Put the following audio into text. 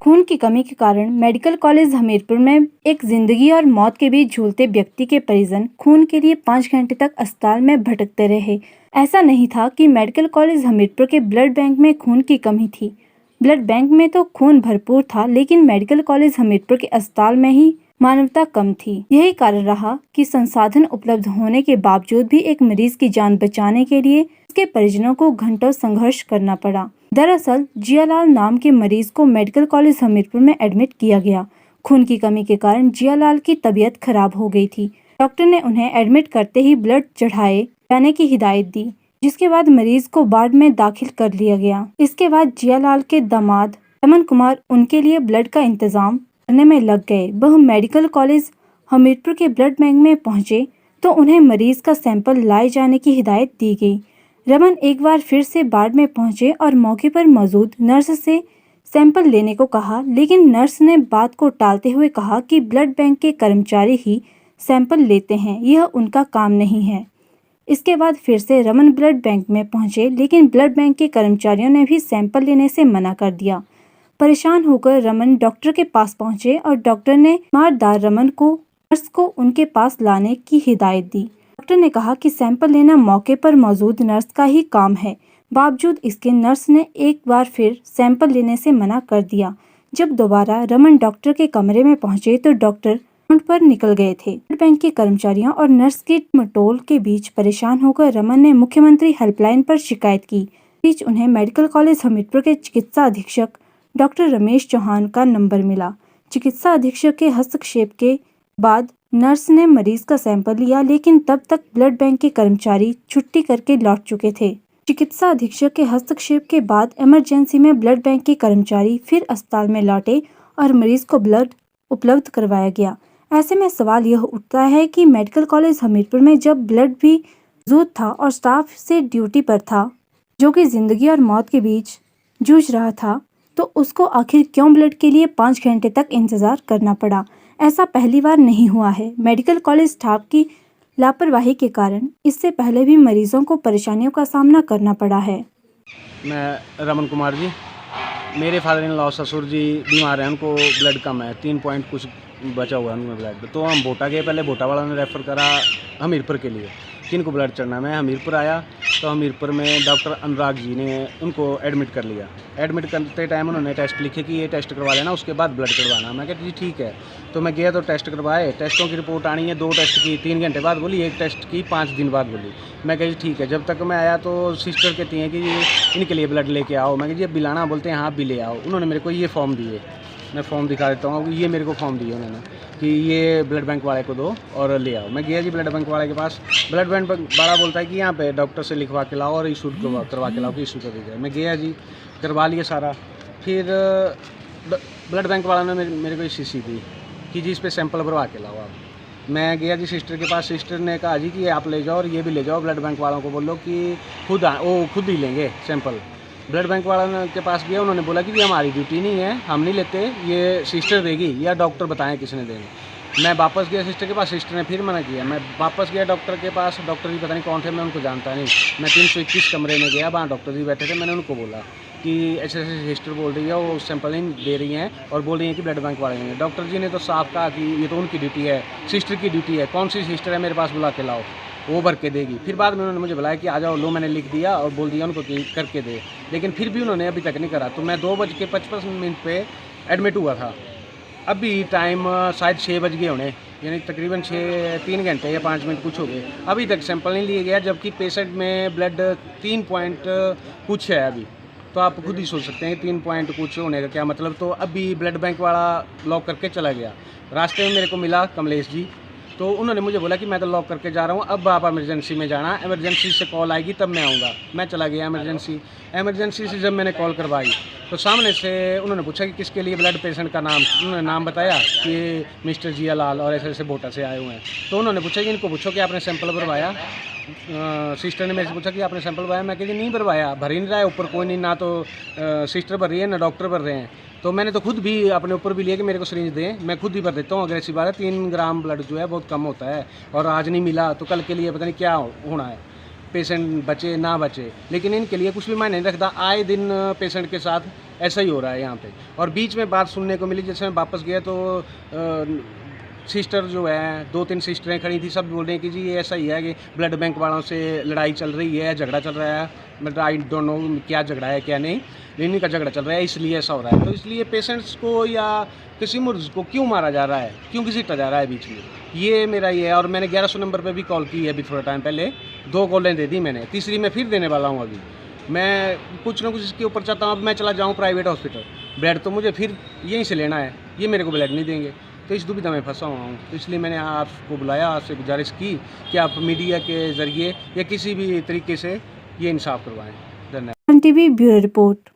खून की कमी के कारण मेडिकल कॉलेज हमीरपुर में एक जिंदगी और मौत के बीच झूलते व्यक्ति के परिजन खून के लिए 5 घंटे तक अस्पताल में भटकते रहे। ऐसा नहीं था कि मेडिकल कॉलेज हमीरपुर के ब्लड बैंक में खून की कमी थी। ब्लड बैंक में तो खून भरपूर था, लेकिन मेडिकल कॉलेज हमीरपुर के अस्पताल में ही मानवता कम थी। यही कारण रहा कि संसाधन उपलब्ध होने के बावजूद भी एक मरीज की जान बचाने के लिए उसके परिजनों को घंटों संघर्ष करना पड़ा। दरअसल जियालाल नाम के मरीज को मेडिकल कॉलेज हमीरपुर में एडमिट किया गया। खून की कमी के कारण जियालाल की तबीयत खराब हो गई थी। डॉक्टर ने उन्हें एडमिट करते ही ब्लड चढ़ाए जाने की हिदायत दी, जिसके बाद मरीज को वार्ड में दाखिल कर लिया गया। इसके बाद जियालाल के दामाद रमन कुमार उनके लिए ब्लड का इंतजाम करने में लग गए। वह मेडिकल कॉलेज हमीरपुर के ब्लड बैंक में पहुंचे तो उन्हें मरीज का सैंपल लाए जाने की हिदायत दी गई। रमन एक बार फिर से वार्ड में पहुंचे और मौके पर मौजूद नर्स से सैंपल लेने को कहा, लेकिन नर्स ने बात को टालते हुए कहा कि ब्लड बैंक के कर्मचारी ही सैंपल लेते हैं, यह उनका काम नहीं है। इसके बाद फिर से रमन ब्लड बैंक में पहुंचे, लेकिन ब्लड बैंक के कर्मचारियों ने भी सैंपल लेने से मना कर दिया। परेशान होकर रमन डॉक्टर के पास पहुंचे और डॉक्टर ने मारदार रमन को नर्स को उनके पास लाने की हिदायत दी। डॉक्टर ने कहा कि सैंपल लेना मौके पर मौजूद नर्स का ही काम है। बावजूद इसके नर्स ने एक बार फिर सैंपल लेने से मना कर दिया। जब दोबारा रमन डॉक्टर के कमरे में पहुंचे तो डॉक्टर राउंड पर निकल गए थे। ब्लड बैंक के कर्मचारियों और नर्स की मटोल के बीच परेशान होकर रमन ने मुख्यमंत्री हेल्पलाइन पर शिकायत की। बीच उन्हें मेडिकल कॉलेज हमीरपुर के चिकित्सा अधीक्षक डॉक्टर रमेश चौहान का नंबर मिला। चिकित्सा अधीक्षक के हस्तक्षेप के बाद नर्स ने मरीज का सैंपल लिया, लेकिन तब तक ब्लड बैंक के कर्मचारी छुट्टी करके लौट चुके थे। चिकित्सा अधीक्षक के हस्तक्षेप के बाद इमरजेंसी में ब्लड बैंक के कर्मचारी फिर अस्पताल में लौटे और मरीज को ब्लड उपलब्ध करवाया गया। ऐसे में सवाल यह उठता है कि मेडिकल कॉलेज हमीरपुर में जब ब्लड भी मौजूद था और स्टाफ से ड्यूटी पर था, जो कि जिंदगी और मौत के बीच जूझ रहा था, तो उसको आखिर क्यों ब्लड के लिए 5 घंटे तक इंतजार करना पड़ा। ऐसा पहली बार नहीं हुआ है। मेडिकल कॉलेज स्टाफ की लापरवाही के कारण इससे पहले भी मरीजों को परेशानियों का सामना करना पड़ा है। मैं रमन कुमार जी, मेरे फादर इन लॉ ससुर जी बीमार हैं, उनको ब्लड कम है, 3 पॉइंट कुछ बचा हुआ है उनमें ब्लड। तो हम भोटा गए, पहले भोटा वाला ने रेफ़र करा हमीरपुर के लिए कि इनको ब्लड चढ़ना। मैं हमीरपुर आया तो हमीरपुर में डॉक्टर अनुराग जी ने उनको एडमिट कर लिया। एडमिट करते टाइम उन्होंने टेस्ट लिखे कि ये टेस्ट करवा लेना, उसके बाद ब्लड चढ़वाना। मैं कहती जी ठीक है। तो मैं गया तो टेस्ट करवाए। टेस्टों की रिपोर्ट आनी है, 2 टेस्ट की 3 घंटे बाद बोली, 1 टेस्ट की 5 दिन बाद बोली। मैं कही ठीक है। जब तक मैं आया तो सिस्टर कहती हैं कि इनके लिए ब्लड लेके आओ। मैं कही जी अब बिलाना, बोलते हैं हाँ भी ले आओ। उन्होंने मेरे को ये फॉर्म दिए, मैं फ़ॉर्म दिखा देता हूँ। ये मेरे को फॉर्म दिए उन्होंने कि ये ब्लड बैंक वाले को दो और ले आओ। मैं गया जी ब्लड बैंक वाले के पास। ब्लड बैंक वाला बोलता है कि यहाँ पे डॉक्टर से लिखवा के लाओ और इशू करवा के लाओ कि इशू कर दीजिए। मैं गया जी, करवा लिया सारा। फिर ब्लड बैंक वाला ने मेरे को CC दी कि जी इस पर सैंपल भरवा के लाओ आप। मैं गया जी सिस्टर के पास। सिस्टर ने कहा जी कि ये आप ले जाओ और ये भी ले जाओ, ब्लड बैंक वालों को बोलो कि खुद ही लेंगे सैंपल। ब्लड बैंक वाला के पास गया, उन्होंने बोला कि ये हमारी ड्यूटी नहीं है, हम नहीं लेते, ये सिस्टर देगी या डॉक्टर बताएं किसने देंगे। मैं वापस गया सिस्टर के पास, सिस्टर ने फिर मना किया। मैं वापस गया डॉक्टर के पास। डॉक्टर जी पता नहीं कौन थे, मैं उनको जानता नहीं। मैं 321 कमरे में गया, वहाँ डॉक्टर जी बैठे थे। मैंने उनको बोला कि ऐसे ऐसे सिस्टर बोल रही है, वो सैंपल नहीं दे रही हैं और बोल रही हैं कि ब्लड बैंक वाले हैं। डॉक्टर जी ने तो साफ कहा कि ये तो उनकी ड्यूटी है, सिस्टर की ड्यूटी है। कौन सी सिस्टर है, मेरे पास बुला के लाओ, वो भर के देगी। फिर बाद में उन्होंने मुझे बुलाया कि आ जाओ, लो मैंने लिख दिया और बोल दिया उनको कि करके दे, लेकिन फिर भी उन्होंने अभी तक नहीं करा। तो मैं 2:55 पे एडमिट हुआ था। अभी टाइम शायद 6 बज गए होने, यानी तकरीबन 3 घंटे या 5 मिनट कुछ हो गए। अभी तक सैंपल नहीं लिया गया, जबकि पेशेंट में ब्लड 3 पॉइंट कुछ है अभी। तो आप खुद ही सोच सकते हैं 3 पॉइंट कुछ होने का क्या मतलब। तो अभी ब्लड बैंक वाला लॉक करके चला गया। रास्ते में मेरे को मिला कमलेश जी, तो उन्होंने मुझे बोला कि मैं तो लॉक करके जा रहा हूँ, अब आप इमरजेंसी में जाना, इमरजेंसी से कॉल आएगी तब मैं आऊँगा। मैं चला गया इमरजेंसी से जब मैंने कॉल करवाई तो सामने से उन्होंने पूछा कि किसके लिए ब्लड, पेशेंट का नाम। उन्होंने नाम बताया कि मिस्टर जियालाल और ऐसे ऐसे भोटा से आए हुए हैं। तो उन्होंने पूछा कि इनको पूछो कि आपने सैंपल भरवाया। सिस्टर ने मेरे से पूछा कि आपने सैंपल भरवाया। मैं कही नहीं भरवाया, भर ही नहीं रहा है, ऊपर कोई नहीं, ना तो सिस्टर भर रही है ना डॉक्टर भर रहे हैं। तो मैंने तो खुद भी अपने ऊपर भी लिया कि मेरे को सिरिंज दें, मैं खुद ही भर देता हूँ। अग्रेसिव बात है, 3 ग्राम ब्लड जो है बहुत कम होता है और आज नहीं मिला तो कल के लिए पता नहीं क्या होना है। पेशेंट बचे ना बचे, लेकिन इनके लिए कुछ भी मायने नहीं रखता। आए दिन पेशेंट के साथ ऐसा ही हो रहा है यहाँ पे। और बीच में बात सुनने को मिली, जैसे मैं वापस गया तो सिस्टर जो है, 2-3 सिस्टरें खड़ी थी, सब बोल रही हैं कि जी ये ऐसा ही है कि ब्लड बैंक वालों से लड़ाई चल रही है, झगड़ा चल रहा है। मतलब आई डोंट नो क्या झगड़ा है क्या नहीं, लेकिन इनका झगड़ा चल रहा है इसलिए ऐसा हो रहा है। तो इसलिए पेशेंट्स को या किसी मुर्ज को क्यों मारा जा रहा है, क्यों घसीटा जा रहा है बीच में, ये मेरा ये है। और मैंने 1100 नंबर पर भी कॉल की है अभी थोड़ा टाइम पहले, 2 कॉलें दे दी मैंने, तीसरी मैं फिर देने वाला हूँ अभी। मैं कुछ ना कुछ इसके ऊपर चाहता हूँ। अब मैं चला जाऊँ प्राइवेट हॉस्पिटल, ब्लड तो मुझे फिर यहीं से लेना है, ये मेरे को ब्लड नहीं देंगे, तो इस दुविधा में फंसा हुआ हूँ। तो इसलिए मैंने आपको बुलाया, आपसे गुजारिश की कि आप मीडिया के ज़रिए या किसी भी तरीके से ये इंसाफ करवाएं। धन्यवाद। TV bureau report.